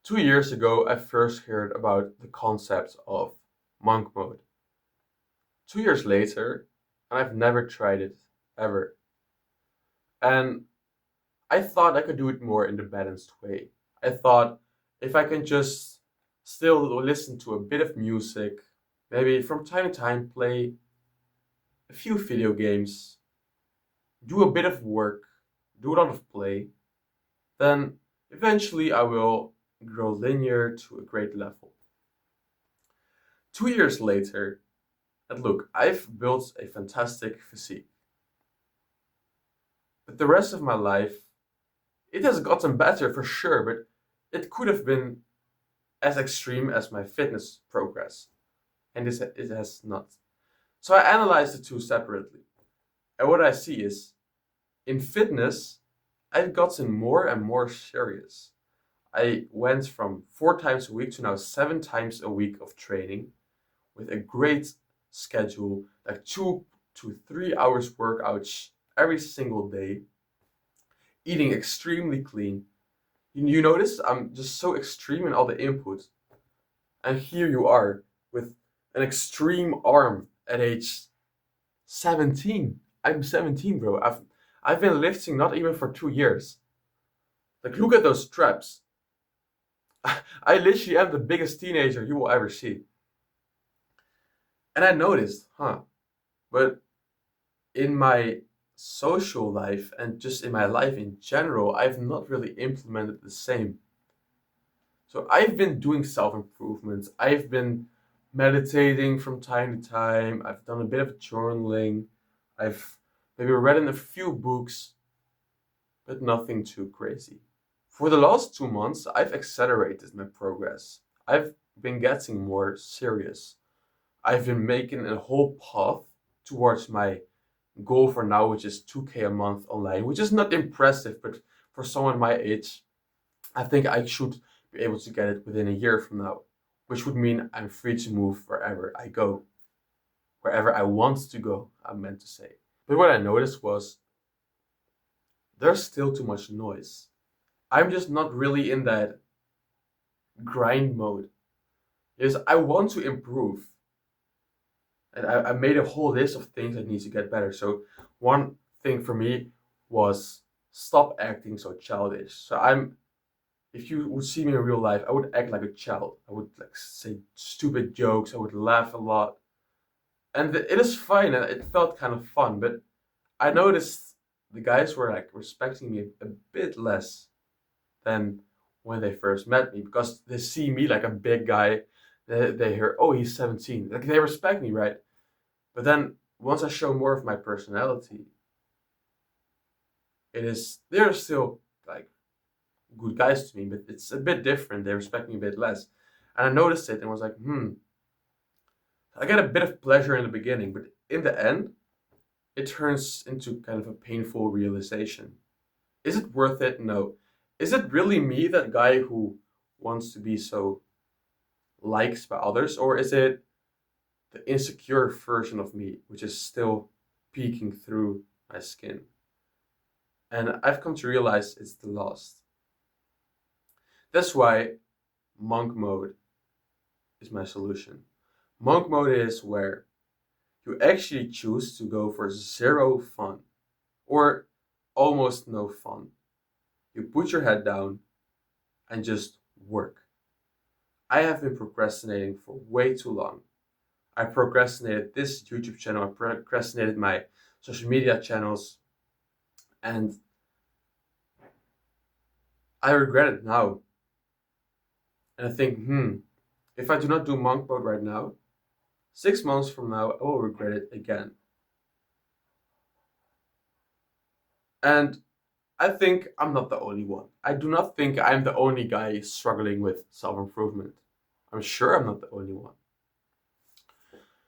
2 years ago, I first heard about the concept of monk mode. 2 years later, and I've never tried it ever. And I thought I could do it more in the balanced way. I thought if I can just still listen to a bit of music, maybe from time to time play a few video games, do a bit of work, do a lot of play, then eventually I will grow linear to a great level. 2 years later, and look, I've built a fantastic physique. But the rest of my life, it has gotten better for sure, but it could have been as extreme as my fitness progress, and it has not. So I analyzed the two separately, and what I see is in fitness, I've gotten more and more serious. I went from 4 times a week to now 7 times a week of training with a great schedule, like 2 to 3 hours workouts every single day, eating extremely clean. You notice I'm just so extreme in all the input. And here you are with an extreme arm at age 17. I'm 17, bro. I've been lifting not even for 2 years. Like look at those straps. I literally am the biggest teenager you will ever see. And I noticed, but in my social life and just in my life in general, I've not really implemented the same. So I've been doing self improvement. I've been meditating from time to time. I've done a bit of journaling. I've maybe read in a few books, but nothing too crazy. For the last 2 months, I've accelerated my progress. I've been getting more serious. I've been making a whole path towards my goal for now, which is 2K a month online, which is not impressive, but for someone my age, I think I should be able to get it within a year from now, which would mean I'm free to move wherever I go, wherever I want to go, I meant to say. But what I noticed was there's still too much noise. I'm just not really in that grind mode. Is I want to improve. And I made a whole list of things that needs to get better. So one thing for me was stop acting so childish. So if you would see me in real life, I would act like a child. I would like say stupid jokes. I would laugh a lot, and it is fine. And it felt kind of fun. But I noticed the guys were like respecting me a bit less than when they first met me because they see me like a big guy. They hear, oh, he's 17. Like they respect me, right? But then once I show more of my personality, they're still like good guys to me, but it's a bit different. They respect me a bit less. And I noticed it and was like, I get a bit of pleasure in the beginning, but in the end, it turns into kind of a painful realization. Is it worth it? No. Is it really me, that guy who wants to be so liked by others, or is it the insecure version of me, which is still peeking through my skin? And I've come to realize it's the last. That's why monk mode is my solution. Monk mode is where you actually choose to go for zero fun or almost no fun. You put your head down and just work. I have been procrastinating for way too long. I procrastinated this YouTube channel, I procrastinated my social media channels, and I regret it now. And I think, if I do not do monk mode right now, 6 months from now, I will regret it again. And I think I'm not the only one. I do not think I'm the only guy struggling with self improvement. I'm sure I'm not the only one.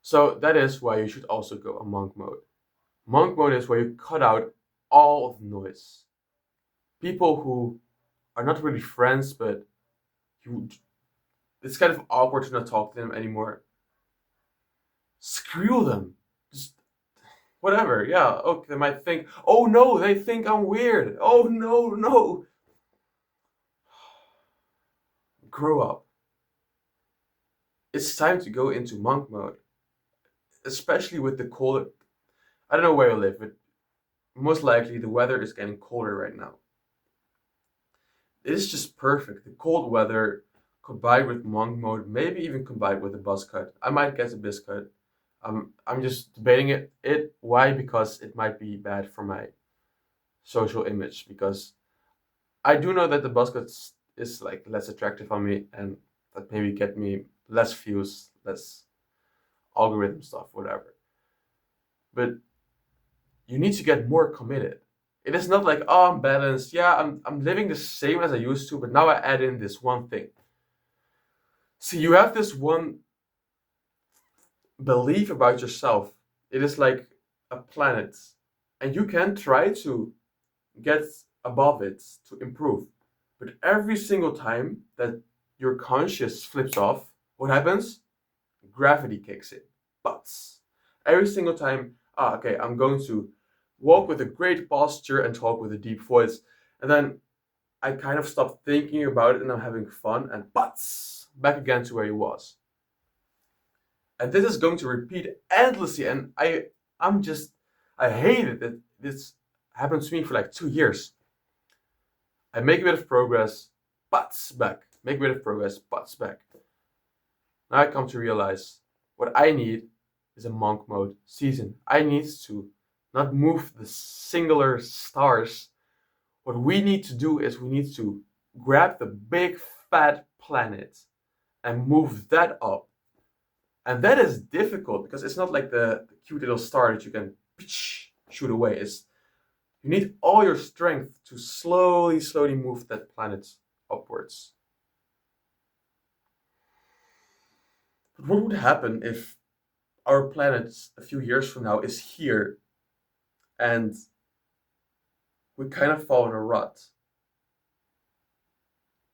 So that is why you should also go a monk mode. Monk mode is where you cut out all of the noise. People who are not really friends, but you, it's kind of awkward to not talk to them anymore. Screw them. Just whatever. Yeah, okay, they might think, oh no, they think I'm weird. Oh no, no. grow up. It's time to go into monk mode, especially with the cold. I don't know where you live, but most likely the weather is getting colder right now. It is just perfect. The cold weather combined with monk mode, maybe even combined with a buzz cut. I might get a buzz cut. I'm just debating it. Why? Because it might be bad for my social image. Because I do know that the buzz cut is like less attractive on me, and that maybe get me less views, less algorithm stuff, whatever. But you need to get more committed. It is not like, oh, I'm balanced. Yeah, I'm living the same as I used to, but now I add in this one thing. See, you have this one belief about yourself. It is like a planet, and you can try to get above it to improve. But every single time that your conscious flips off, what happens? Gravity kicks in. But every single time, okay, I'm going to walk with a great posture and talk with a deep voice, and then I kind of stop thinking about it and I'm having fun, and butts back again to where he was. And this is going to repeat endlessly, and I hate it that this happened to me for like 2 years. I make a bit of progress, butts back. Make a bit of progress, butts back. Now I come to realize what I need is a monk mode season. I need to not move the singular stars. What we need to do is we need to grab the big fat planet and move that up. And that is difficult because it's not like the cute little star that you can shoot away. You need all your strength to slowly move that planet upwards. But what would happen if our planet a few years from now is here and we kind of fall in a rut?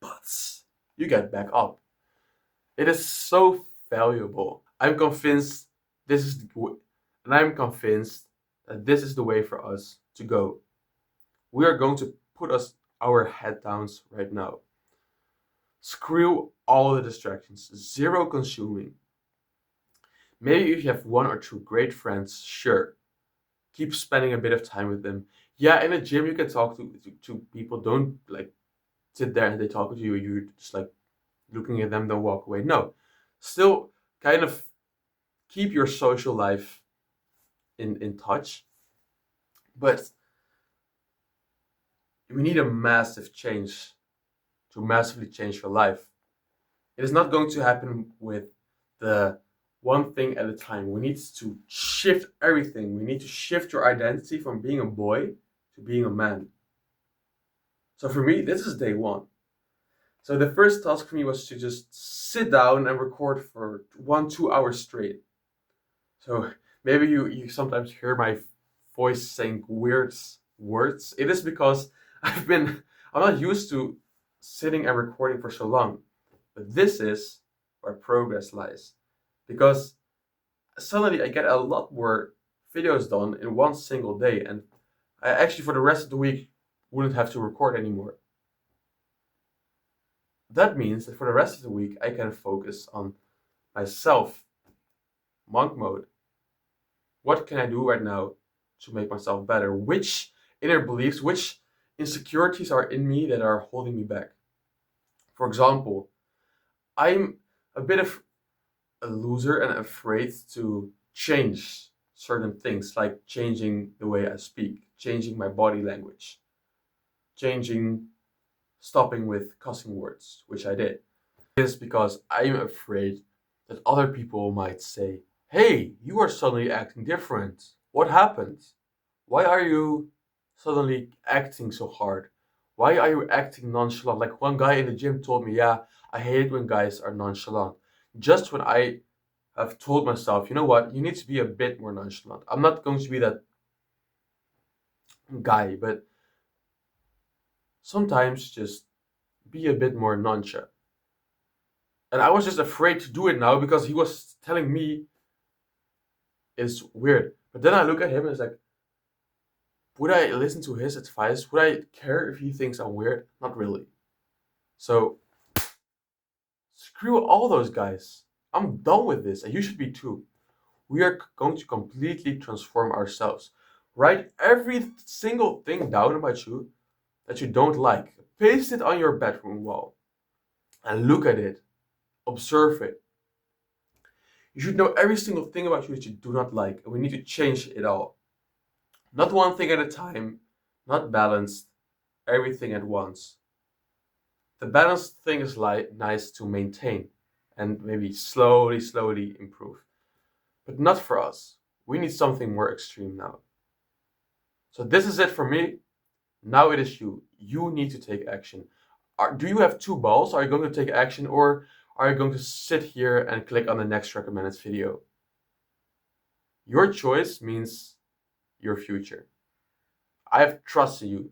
But you get back up. It is so valuable. I'm convinced this is and I'm convinced that this is the way for us to go. We are going to put our head downs right now. Screw all the distractions. Zero consuming. Maybe if you have one or two great friends, sure. Keep spending a bit of time with them. Yeah, in a gym you can talk to people. Don't like sit there and they talk to you. You're just like looking at them, then walk away. No. Still kind of keep your social life in touch. But we need a massive change to massively change your life. It is not going to happen with the one thing at a time. We need to shift everything. We need to shift your identity from being a boy to being a man. So for me, this is day one. So the first task for me was to just sit down and record for 1-2 hours straight. So maybe you sometimes hear my voice saying weird words. It is because I'm not used to sitting and recording for so long. But this is where progress lies. Because suddenly I get a lot more videos done in one single day, and I actually for the rest of the week wouldn't have to record anymore. That means that for the rest of the week I can focus on myself, monk mode. What can I do right now to make myself better? Which inner beliefs, which insecurities are in me that are holding me back? For example, I'm a bit of a loser and afraid to change certain things, like changing the way I speak, changing my body language, stopping with cussing words, which I did. It's because I'm afraid that other people might say, hey, you are suddenly acting different. What happened? Why are you suddenly acting so hard? Why are you acting nonchalant? Like one guy in the gym told me, yeah, I hate it when guys are nonchalant. Just when I have told myself, you know what, you need to be a bit more nonchalant. I'm not going to be that guy, but sometimes just be a bit more nonchalant. And I was just afraid to do it now because he was telling me it's weird. But then I look at him and it's like, would I listen to his advice? Would I care if he thinks I'm weird? Not really. So Screw all those guys. I'm done with this, and you should be too. We are going to completely transform ourselves. Write every single thing down about you that you don't like. Paste it on your bedroom wall and look at it. Observe it. You should know every single thing about you that you do not like, and we need to change it all. Not one thing at a time, not balanced, everything at once. The balanced thing is nice to maintain and maybe slowly improve. But not for us. We need something more extreme now. So this is it for me. Now it is you. You need to take action. Do you have two balls? Are you going to take action, or are you going to sit here and click on the next recommended video? Your choice means your future. I have trusted you